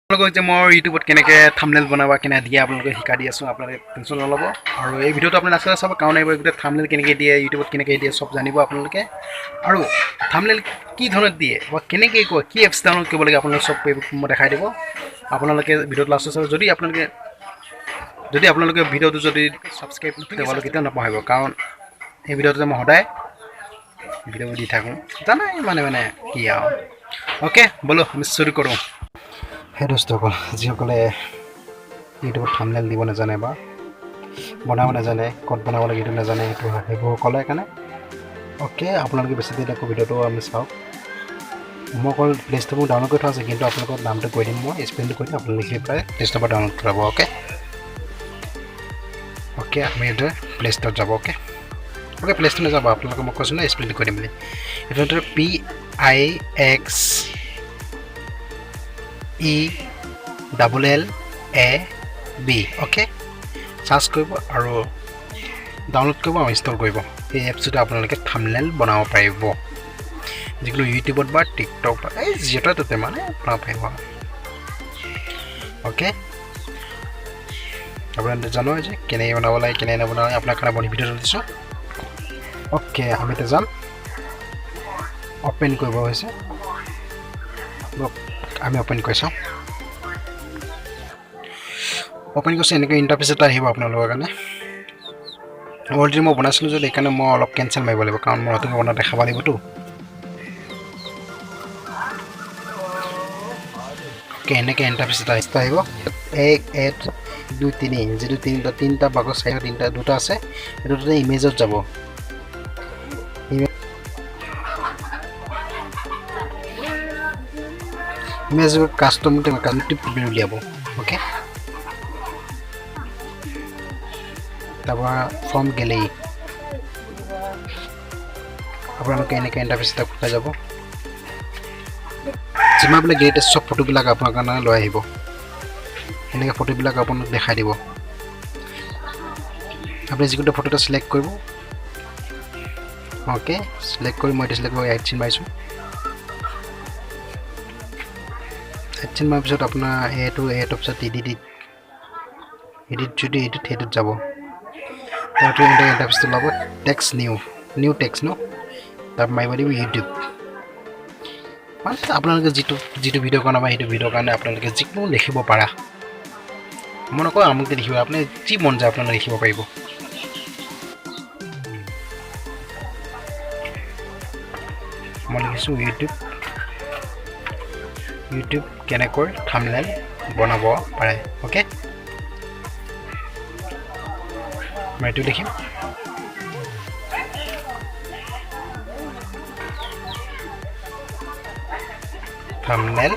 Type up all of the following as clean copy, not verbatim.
আপোনালোকক যে মই ইউটিউবত কেনেকৈ থাম্বনেইল বনাবা কেনে দিয়ে আপোনালোকে শিকাই দি আছোঁ আপোনালোকে টেনশ্যন নল'ব আৰু এই ভিডিঅ'টো আপুনি নাচালে চাব কাৰণ এই ভিডিঅ'ত থাম্বনেইল কেনেকৈ দিয়ে ইউটিউবত কেনেকৈ দিয়ে চব জানিব আপোনালোকে আৰু থাম্বনেইল কি ধৰণত দিয়ে বা কেনেকৈ কয় কি এপছ ডাউনলোড কৰিব লাগে আপোনালোকে চব মই দেখাই দিব আপোনালোকে ভিডিঅ'ত লাষ্টত চাব যদি আপোনালোকে ভিডিঅ'টো যদি ছাবস্ক্ৰাইব নকৰে কেতিয়াও নাপাহৰিব কাৰণ এই ভিডিঅ'টোতে মই সদায় ভিডিঅ'বোৰ দি থাকোঁ জানাই মানে কি আৰু অ'কে ব'লো আমি শুৰু কৰোঁ সেই দোস্তসকল যিসকলে ইউটিউবত থাম্বনেইল দিব নাজানে বা বনাব নাজানে ক'ত বনাব লাগে এইটো নাজানে সেইটো সেইবোৰসকলে কাৰণে অ'কে আপোনালোকে বেছি দেৰি আকৌ ভিডিঅ'টো আমি চাওক মই অকল প্লে ষ্ট'ৰ মোৰ ডাউনলোড কৰি থোৱা আছে কিন্তু আপোনালোকৰ নামটো কৈ দিম মই স্পেলিংটো কৈ দিম আপুনি লিখি পেলাই প্লে ষ্ট'ৰ পৰা ডাউনলোড কৰাব অ'কে আমি এতিয়া প্লে ষ্ট'ৰত যাব অ'কে প্লে ষ্ট'ৰ নাযাব আপোনালোকে মই কৈছোঁ ন স্পেলিংটো কৈ দিম বুলি এইটো PIXELLAB অ'কে চাৰ্চ কৰিব আৰু ডাউনলোড কৰিব আৰু ইনষ্টল কৰিব এই এপছটোতে আপোনালোকে থাম্বনেইল বনাব পাৰিব যিকোনো ইউটিউবত বা টিকটক বা এই যিহেতুতে মানে বনাব পাৰিব অ'কে আপোনালোকে জানো যে কেনেকৈ বনাব লাগে কেনেকৈ নবনাব লাগে আপোনাৰ কাৰণে বনি ভিডিঅ'টো দিছোঁ অ'কে আমি এতিয়া যাম অ'পেন কৰিব হৈছে আমি অ'পেন কৰি চাওঁ অ'পেন কৰিছোঁ এনেকৈ ইণ্টাৰফেচ এটা আহিব আপোনালোকৰ কাৰণে অলৰেডি মই বনাইছিলোঁ যদি সেইকাৰণে মই অলপ কেঞ্চেল মাৰিব লাগিব কাৰণ মই নতুনকৈ বনাই দেখাব লাগিবতো অ'কে এনেকৈ ইণ্টাৰফেচ এটা আহিব 1 1 2 3 যিটো তিনিটা বাকচ চাৰিটা দুটা আছে সেইটোতে ইমেজত যাব ইমেজ কাষ্টম উলিয়াব অ'কে তাৰপৰা ফ্ৰম গেলেৰী আপোনালোকে এনেকৈ ইণ্টাৰফেচ এটা খোলা যাব যিমান বোলে গেলেৰীত চব ফটোবিলাক আপোনাৰ কাৰণে লৈ আহিব এনেকৈ ফটোবিলাক আপোনাক দেখাই দিব আপুনি যিকোনো ফটো এটা চিলেক্ট কৰিব অ'কে চিলেক্ট কৰি মই চিলেক্ট কৰি এড চিন মাৰিছোঁ এড চিন মাৰাৰ পিছত আপোনাৰ এইটো পিছত এডিট যদি সেইটোত যাব তাৰপিছত ইণ্টাৰফেচটো ল'ব টেক্সট নিউ টেক্সট ন তাৰ মাৰিব দিব ইউটিউব মানে আপোনালোকে যিটো ভিডিঅ' বনাব সেইটো ভিডিঅ'ৰ কাৰণে আপোনালোকে যিকোনো লিখিব পাৰা মই নকওঁ আমুকতে লিখিব আপুনি যি মন যায় আপোনালোকে লিখিব পাৰিব মই লিখিছোঁ ইউটিউব কেনেকৈ থাম্বনেইল বনাব পাৰে অ'কে মই এইটো লিখিম থাম্বনেইল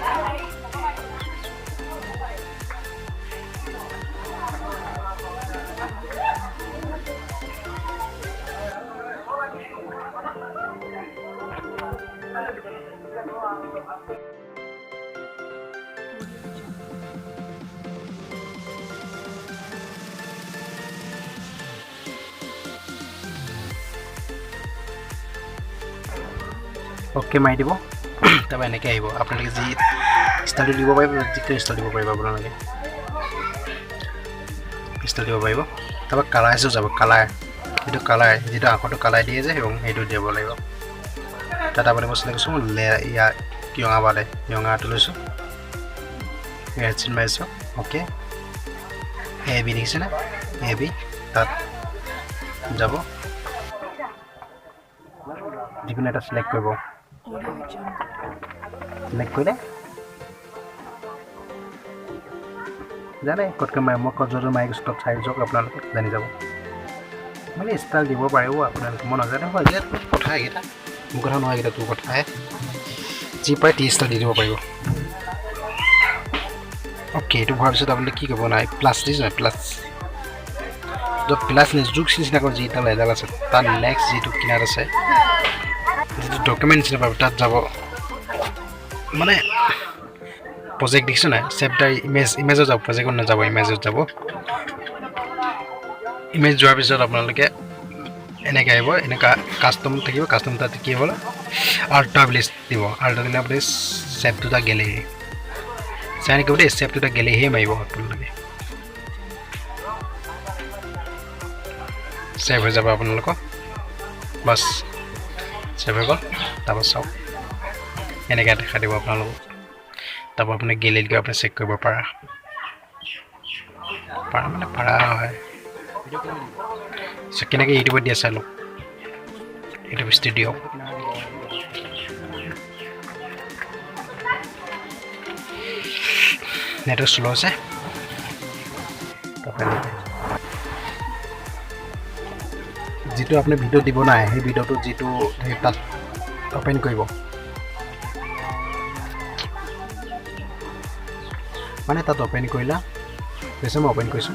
অ'কে মাৰি দিব তাৰপৰা এনেকৈ আহিব আপোনালোকে যি ষ্টাইলটো দিব পাৰিব যিটো ষ্টাইল দিব পাৰিব আপোনালোকে ষ্টাইল দিব পাৰিব তাৰপৰা কালাৰ্ছো যাব যিটো আখৰটো কালাৰ দিয়ে যে সেইটো দিব লাগিব তাত আপুনি মই চিলেক্ট কৰিছোঁ ইয়াৰ ৰঙা বাদে ৰঙাটো লৈছোঁ এড চিন মাৰিছোঁ অ'কে এবি দেখিছেনে এবি তাত যাব যিকোনো এটা চিলেক্ট কৰিব চিলেক্ট কৰিলে জানে ক'তকৈ মই ক'ত য'ত মাৰি গৈছোঁ তাত চাই যাওক আপোনালোকে জানি যাব মানে ষ্টাইল দিব পাৰিব আপোনালোকে মই নাজানো হয় যে কথা এইকেইটা মোৰ কথা নহয় এইকেইটা তোৰ কথাহে যি পাৰে টি ষ্টাইল দি দিব পাৰিব অ'কে এইটো হোৱাৰ পিছত আপুনি কি কৰিব নাই প্লাছ দিছে নাই প্লাছ জোক নিচিনাকৈ যিডাল এডাল আছে তাৰ নেক্সট যিটো কিনাৰত আছে যিটো ডকুমেণ্ট নিচিনা পাব তাত যাব মানে প্ৰজেক্ট দেখিছোঁ নাই ছেভ দ্য ইমেজত যাব প্ৰজেক্টত নাযাব ইমেজত যাব ইমেজ যোৱাৰ পিছত আপোনালোকে এনেকৈ আহিব এনেকুৱা কাষ্টম থাকিব কাষ্টম তাত কি হ'ল আল্ট্ৰা বুলি দিব আল্ট্ৰা দিলে আপুনি ছেভ টু দ্য গেলেৰী চাই নেকি বোলে ষ্টেপটোতে গেলেহে মাৰিব আপোনালোকে ছেভ হৈ যাব আপোনালোকৰ বাছ ছেভ হৈ গ'ল তাৰপৰা চাওক এনেকৈ দেখা দিব আপোনালোকক তাৰপৰা আপুনি গেলেৰীত গৈ আপুনি চেক কৰিব পাৰা মানে পাৰা হয় কেনেকৈ ইউটিউবত দিয়া চাই লওক ইউটিউব ষ্টুডিঅ' নেটৱৰ্ক শ্ল' আছে যিটো আপুনি ভিডিঅ' দিব নাই সেই ভিডিঅ'টো যিটো তাত অ'পেন কৰিব মানে তাত অ'পেন কৰিলা কৈছে মই অ'পেন কৰিছোঁ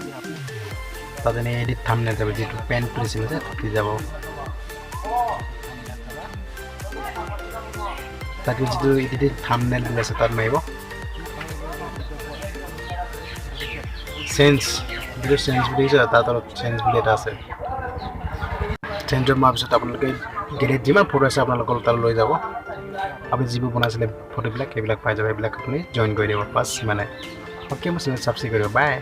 তাত এনেই এডিট থাম্বনেইল যাব যিটো পেন প্লেচিং আছে তাত যাব তাত যিটো এডিট থাম্বনেইল বুলি আছে তাত মাৰিব চেঞ্জ যিটো চেঞ্জ বুলি আছে তাত অলপ চেঞ্জ বুলি এটা আছে চেঞ্জত মৰাৰ পিছত আপোনালোকে গেলেৰীত যিমান ফটো আছে আপোনালোকৰ তাত লৈ যাব আপুনি যিবোৰ বনাইছিলে ফটোবিলাক সেইবিলাক পাই যাব সেইবিলাক আপুনি জইন কৰি দিব বাছ মানে অ'কে মই চেনেল ছাবস্ক্ৰাইব কৰিব বাই